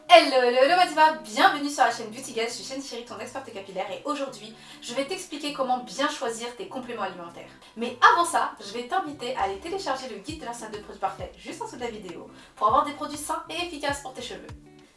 Hello Mativa, bienvenue sur la chaîne Beauty Guys, je suis Chaîne Chérie, ton experte capillaire et aujourd'hui je vais t'expliquer comment bien choisir tes compléments alimentaires. Mais avant ça, je vais t'inviter à aller télécharger le guide de l'enceinte de produits parfaits juste en dessous de la vidéo pour avoir des produits sains et efficaces pour tes cheveux.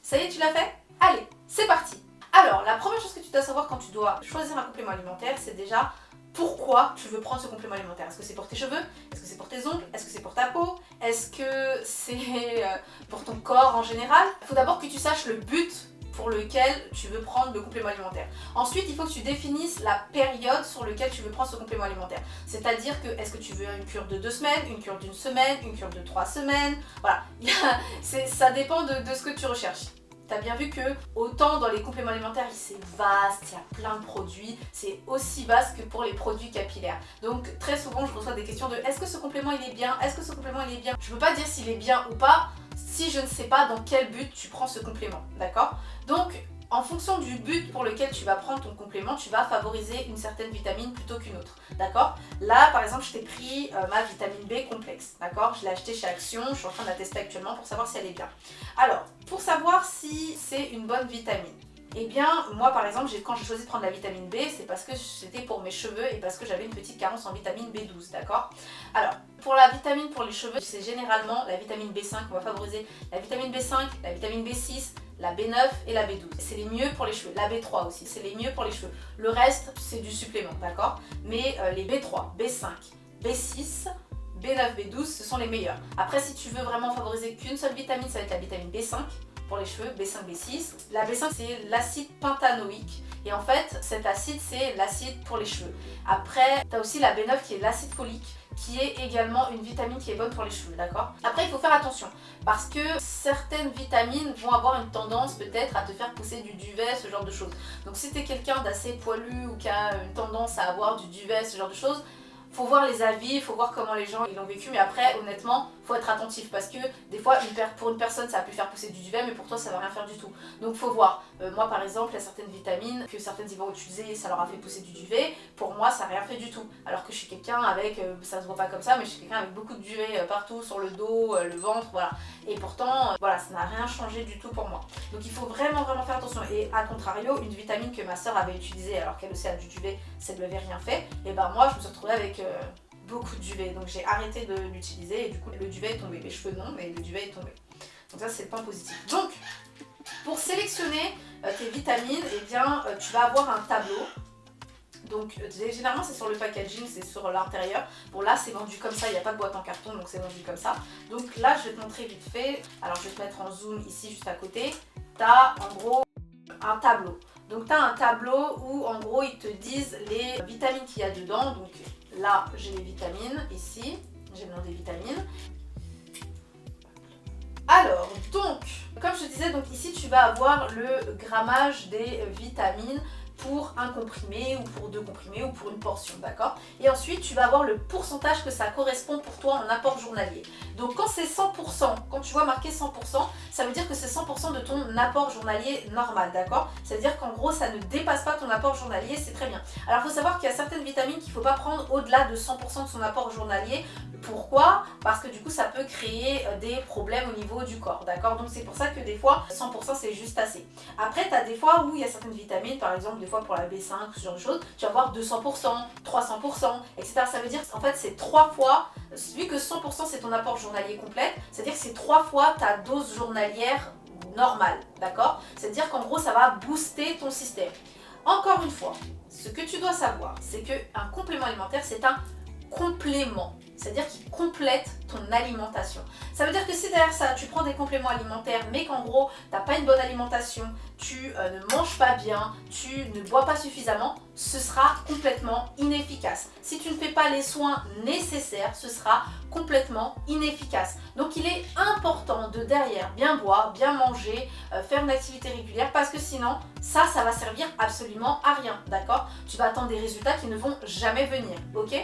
Ça y est, tu l'as fait? Allez, c'est parti! Alors, la première chose que tu dois savoir quand tu dois choisir un complément alimentaire, c'est déjà pourquoi tu veux prendre ce complément alimentaire. Est-ce que c'est pour tes cheveux? Est-ce que c'est pour tes ongles? Est-ce que c'est pour ta peau? Est-ce que c'est pour ton corps en général? Il faut d'abord que tu saches le but pour lequel tu veux prendre le complément alimentaire. Ensuite, il faut que tu définisses la période sur laquelle tu veux prendre ce complément alimentaire. C'est-à-dire que, est-ce que tu veux une cure de 2 semaines, une cure d'1 semaine, une cure de 3 semaines? Voilà, ça dépend de ce que tu recherches. Tu as bien vu que autant dans les compléments alimentaires, c'est vaste, il y a plein de produits, c'est aussi vaste que pour les produits capillaires. Donc très souvent, je reçois des questions de est-ce que ce complément il est bien? Est-ce que ce complément il est bien? Je ne peux pas dire s'il est bien ou pas si je ne sais pas dans quel but tu prends ce complément, d'accord? Donc en fonction du but pour lequel tu vas prendre ton complément, tu vas favoriser une certaine vitamine plutôt qu'une autre, d'accord? Là, par exemple, je t'ai pris ma vitamine B complexe, d'accord? Je l'ai achetée chez Action, je suis en train de la tester actuellement pour savoir si elle est bien. Alors, pour savoir si c'est une bonne vitamine, eh bien, moi par exemple, quand j'ai choisi de prendre la vitamine B, c'est parce que c'était pour mes cheveux et parce que j'avais une petite carence en vitamine B12, d'accord? Alors, pour la vitamine pour les cheveux, c'est généralement la vitamine B5, on va favoriser la vitamine B5, la vitamine B6, la B9 et la B12. C'est les mieux pour les cheveux. La B3 aussi, c'est les mieux pour les cheveux. Le reste, c'est du supplément, d'accord? Mais les B3, B5, B6, B9, B12, ce sont les meilleurs. Après, si tu veux vraiment favoriser qu'une seule vitamine, ça va être la vitamine B5 pour les cheveux, B5, B6. La B5, c'est l'acide pentanoïque. Et en fait, cet acide, c'est l'acide pour les cheveux. Après, tu as aussi la B9 qui est l'acide folique, qui est également une vitamine qui est bonne pour les cheveux, d'accord? Après, il faut faire attention, parce que certaines vitamines vont avoir une tendance peut-être à te faire pousser du duvet, ce genre de choses. Donc si tu es quelqu'un d'assez poilu ou qui a une tendance à avoir du duvet, ce genre de choses, faut voir les avis, il faut voir comment les gens l'ont vécu, mais après, honnêtement, faut être attentif parce que des fois, pour une personne, ça a pu faire pousser du duvet, mais pour toi, ça va rien faire du tout. Donc, faut voir. Moi, par exemple, il y a certaines vitamines que certaines y vont utiliser, ça leur a fait pousser du duvet. Pour moi, ça n'a rien fait du tout. Alors que je suis quelqu'un avec, ça se voit pas comme ça, mais je suis quelqu'un avec beaucoup de duvet partout, sur le dos, le ventre, voilà. Et pourtant, voilà, ça n'a rien changé du tout pour moi. Donc, il faut vraiment, vraiment faire attention. Et à contrario, une vitamine que ma soeur avait utilisée, alors qu'elle aussi a du duvet, ça ne lui avait rien fait, et ben moi, je me suis retrouvée avec beaucoup de duvet, donc j'ai arrêté de l'utiliser et du coup le duvet est tombé, mes cheveux non, mais le duvet est tombé. Donc ça c'est le point positif. Donc pour sélectionner tes vitamines, eh bien tu vas avoir un tableau. Donc généralement c'est sur le packaging, c'est sur l'intérieur. Bon là c'est vendu comme ça, il n'y a pas de boîte en carton donc c'est vendu comme ça. Donc là je vais te montrer vite fait, alors je vais te mettre en zoom ici juste à côté. Tu as en gros un tableau. Donc tu as un tableau où en gros ils te disent les vitamines qu'il y a dedans. Donc là j'ai les vitamines, ici j'ai le nom des vitamines. Alors donc comme je te disais, donc ici tu vas avoir le grammage des vitamines pour un comprimé ou pour 2 comprimés ou pour une portion, d'accord? Et ensuite tu vas avoir le pourcentage que ça correspond pour toi en apport journalier. Donc quand c'est 100%, quand tu vois marqué 100%, ça veut dire que c'est 100% de ton apport journalier normal, d'accord? C'est-à-dire qu'en gros ça ne dépasse pas ton apport journalier, c'est très bien. Alors il faut savoir qu'il y a certaines vitamines qu'il ne faut pas prendre au-delà de 100% de son apport journalier. Pourquoi? Parce que du coup ça peut créer des problèmes au niveau du corps, d'accord? Donc c'est pour ça que des fois 100% c'est juste assez. Après tu as des fois où il y a certaines vitamines, par exemple des fois pour la B5, ce genre de choses, tu vas avoir 200%, 300%, etc. Ça veut dire en fait c'est 3 fois, vu que 100% c'est ton apport journalier complet, c'est-à-dire que c'est 3 fois ta dose journalière normale, d'accord? C'est-à-dire qu'en gros ça va booster ton système. Encore une fois, ce que tu dois savoir, c'est qu'un complément alimentaire c'est un complément, c'est-à-dire qu'il complète ton alimentation. Ça veut dire que si derrière ça tu prends des compléments alimentaires mais qu'en gros tu n'as pas une bonne alimentation, tu ne manges pas bien, tu ne bois pas suffisamment, ce sera complètement inefficace. Si tu ne fais pas les soins nécessaires, ce sera complètement inefficace. Donc il est important de derrière bien boire, bien manger, faire une activité régulière parce que sinon ça va servir absolument à rien, d'accord? Tu vas attendre des résultats qui ne vont jamais venir, ok?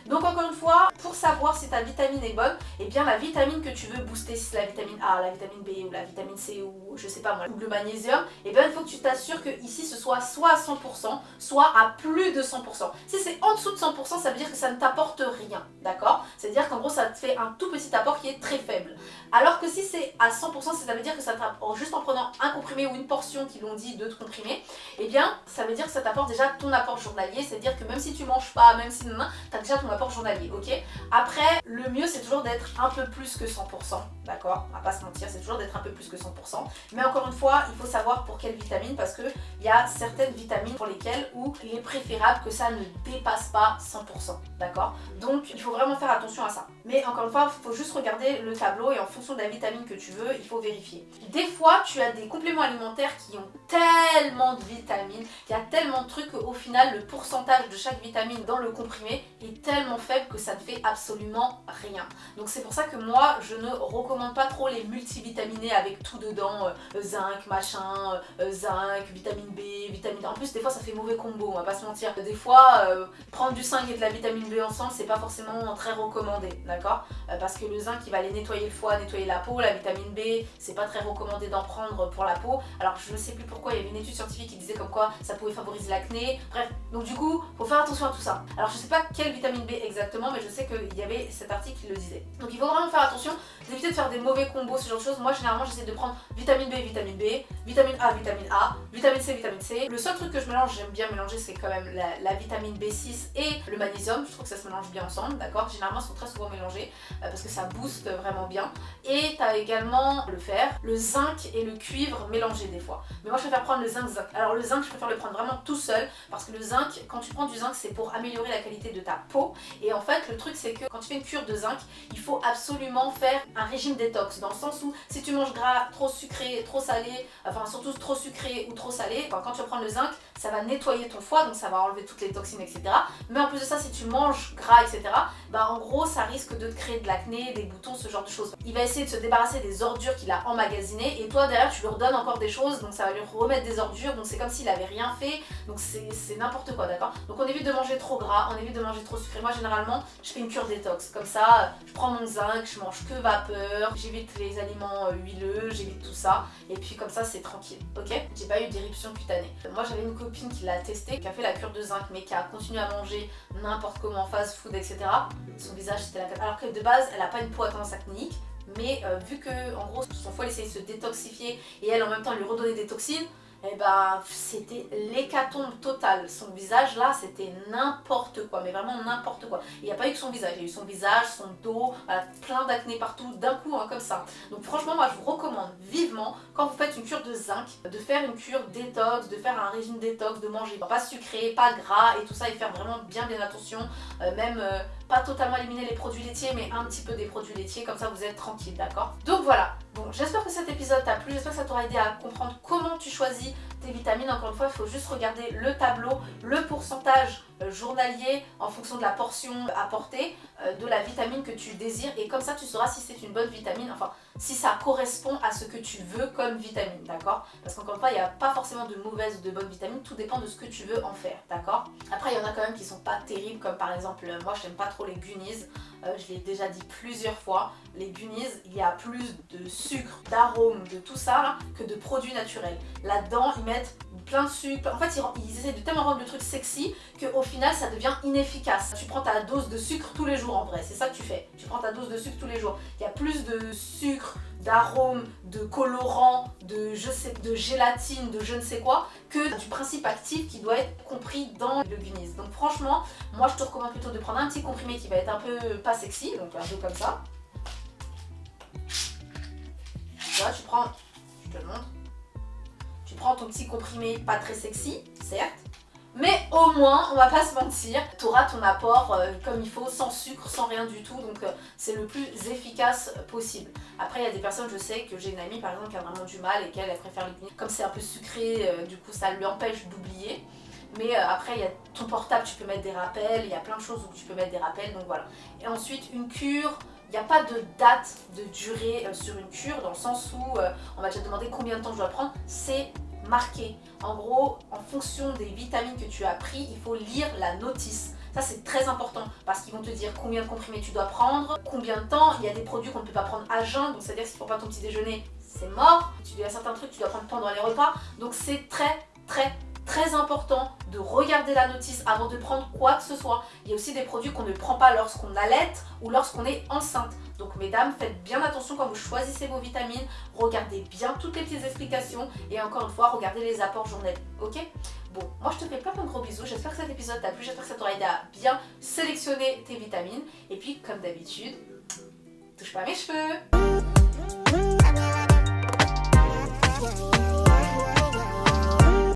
Donc encore une fois, pour savoir si ta vitamine est bonne, et bien la vitamine que tu veux booster, si c'est la vitamine A, la vitamine B ou la vitamine C ou je sais pas moi, ou le magnésium, et bien il faut que tu t'assures que ici ce soit à 100%, soit à plus de 100%. Si c'est en dessous de 100%, ça veut dire que ça ne t'apporte rien, d'accord? C'est-à-dire qu'en gros ça te fait un tout petit apport qui est très faible. Alors que si c'est à 100%, ça veut dire que ça t'apporte, juste en prenant un comprimé ou une portion qu'ils l'ont dit de te comprimer, et bien ça veut dire que ça t'apporte déjà ton apport journalier, c'est-à-dire que même si tu manges pas, même si t'as déjà ton apport journalier, ok? Après, le mieux c'est toujours d'être un peu plus que 100%, d'accord? On va pas se mentir, c'est toujours d'être un peu plus que 100%. Mais encore une fois, il faut savoir pour quelle vitamine, parce qu'il y a certaines vitamines pour lesquelles où il est préférable que ça ne dépasse pas 100%, d'accord? Donc il faut vraiment faire attention à ça. Mais encore une fois, il faut juste regarder le tableau et en fonction de la vitamine que tu veux, il faut vérifier. Des fois, tu as des compléments alimentaires qui ont tellement de vitamines, il y a tellement de trucs qu'au final, le pourcentage de chaque vitamine dans le comprimé est tellement faible que ça ne fait absolument rien. Donc c'est pour ça que moi, je ne recommande pas trop les multivitaminés avec tout dedans, zinc, machin, zinc, vitamine B, vitamine A. En plus, des fois, ça fait mauvais combo, on va pas se mentir. Des fois, prendre du zinc et de la vitamine B ensemble, c'est pas forcément très recommandé, d'accord? Parce que le zinc, il va aller nettoyer le foie, nettoyer la peau. La vitamine B, c'est pas très recommandé d'en prendre pour la peau. Alors, je ne sais plus pourquoi, il y avait une étude scientifique qui disait comme quoi ça pouvait favoriser l'acné. Bref, donc du coup, faut faire attention à tout ça. Alors, je sais pas quelle vitamine B exactement, mais je sais qu'il y avait cet article qui le disait. Donc, il faut vraiment faire attention, d'éviter de faire des mauvais combos, ce genre de choses. Moi, généralement, j'essaie de prendre vitamine B, vitamine B, vitamine A, vitamine C, vitamine C. Le seul truc que je mélange, j'aime bien mélanger, c'est quand même la vitamine B6 et le magnésium. Je trouve que ça se mélange bien ensemble, d'accord? Généralement, ils sont très souvent mélangés parce que ça booste vraiment bien. Et tu as également le fer, le zinc et le cuivre mélangés des fois. Mais moi, je préfère prendre le zinc. Alors, le zinc, je préfère le prendre vraiment tout seul parce que le zinc, quand tu prends du zinc, c'est pour améliorer la qualité de ta peau. Et en fait, le truc, c'est que quand tu fais une cure de zinc, il faut absolument faire un régime détox, dans le sens où si tu manges gras, trop sucré, trop salé, enfin surtout trop sucré ou trop salé, quand tu vas prendre le zinc, ça va nettoyer ton foie, donc ça va enlever toutes les toxines, etc. Mais en plus de ça, si tu manges gras, etc., bah en gros, ça risque de te créer de l'acné, des boutons, ce genre de choses. Il va essayer de se débarrasser des ordures qu'il a emmagasinées, et toi derrière, tu lui redonnes encore des choses, donc ça va lui remettre des ordures, donc c'est comme s'il avait rien fait, donc c'est n'importe quoi, d'accord? Donc on évite de manger trop gras, on évite de manger trop sucré. Moi, généralement, je fais une cure détox, comme ça, je prends mon zinc, je mange que vapeur, j'évite les aliments huileux, j'évite tout ça, et puis comme ça, c'est tranquille, ok? J'ai pas eu d'éruption cutanée. Moi, j'avais une copine qui l'a testé, qui a fait la cure de zinc, mais qui a continué à manger n'importe comment, fast food, etc. Son visage, c'était la... Alors que de base, elle a pas une peau à tendance acnéique, mais vu que, en gros, son foie essayait de se détoxifier, et elle, en même temps, lui redonnait des toxines, et bah c'était l'hécatombe totale. Son visage là c'était n'importe quoi, mais vraiment n'importe quoi. Il n'y a pas eu que son visage, il y a eu son visage, son dos, voilà, plein d'acné partout d'un coup hein, comme ça. Donc franchement moi je vous recommande vivement quand vous faites une cure de zinc, de faire une cure détox, de faire un régime détox, de manger pas sucré, pas gras et tout ça et faire vraiment bien attention, même pas totalement éliminer les produits laitiers mais un petit peu des produits laitiers, comme ça vous êtes tranquille, d'accord? Donc voilà, bon j'espère que cet épisode t'a plu, j'espère que ça t'aura aidé à comprendre comment tu choisis tes vitamines. Encore une fois, il faut juste regarder le tableau, le pourcentage journalier en fonction de la portion apportée de la vitamine que tu désires et comme ça tu sauras si c'est une bonne vitamine, enfin si ça correspond à ce que tu veux comme vitamine, d'accord? Parce qu'encore une fois, il n'y a pas forcément de mauvaises ou de bonnes vitamines, tout dépend de ce que tu veux en faire, d'accord? Après, il y en a quand même qui sont pas terribles, comme par exemple, moi je n'aime pas trop les gunies, je l'ai déjà dit plusieurs fois, les gunies, il y a plus de sucre, d'arômes, de tout ça là, que de produits naturels. Là-dedans, ils mettent plein de sucre, en fait ils essaient de tellement rendre le truc sexy qu'au final ça devient inefficace. Tu prends ta dose de sucre tous les jours en vrai, c'est ça que tu fais. Tu prends ta dose de sucre tous les jours. Il y a plus de sucre, d'arômes, de colorants, de gélatine, de je ne sais quoi, que du principe actif qui doit être compris dans le Gunies. Donc franchement, moi je te recommande plutôt de prendre un petit comprimé qui va être un peu pas sexy, donc un peu comme ça. Là tu prends, je te le montre. Tu prends ton petit comprimé pas très sexy, certes, mais au moins, on va pas se mentir, tu auras ton apport comme il faut, sans sucre, sans rien du tout, donc c'est le plus efficace possible. Après, il y a des personnes, je sais que j'ai une amie par exemple qui a vraiment du mal et qu'elle préfère les glucides. Comme c'est un peu sucré, du coup ça lui empêche d'oublier. Mais après, il y a ton portable, tu peux mettre des rappels, il y a plein de choses où tu peux mettre des rappels, donc voilà. Et ensuite, une cure. Il n'y a pas de date de durée sur une cure, dans le sens où on m'a déjà demandé combien de temps je dois prendre, c'est marqué. En gros, en fonction des vitamines que tu as pris, il faut lire la notice. Ça c'est très important parce qu'ils vont te dire combien de comprimés tu dois prendre, combien de temps. Il y a des produits qu'on ne peut pas prendre à jeun, donc c'est-à-dire que si tu ne prends pas ton petit déjeuner, c'est mort. Il y a certains trucs que tu dois prendre pendant les repas, donc c'est très important de regarder la notice avant de prendre quoi que ce soit. Il y a aussi des produits qu'on ne prend pas lorsqu'on allaite ou lorsqu'on est enceinte. Donc mesdames, faites bien attention quand vous choisissez vos vitamines, regardez bien toutes les petites explications et encore une fois, regardez les apports journaliers, ok? Bon, moi je te fais plein de gros bisous, j'espère que cet épisode t'a plu, j'espère que ça t'aura aidé à bien sélectionner tes vitamines. Et puis comme d'habitude, touche pas à mes cheveux!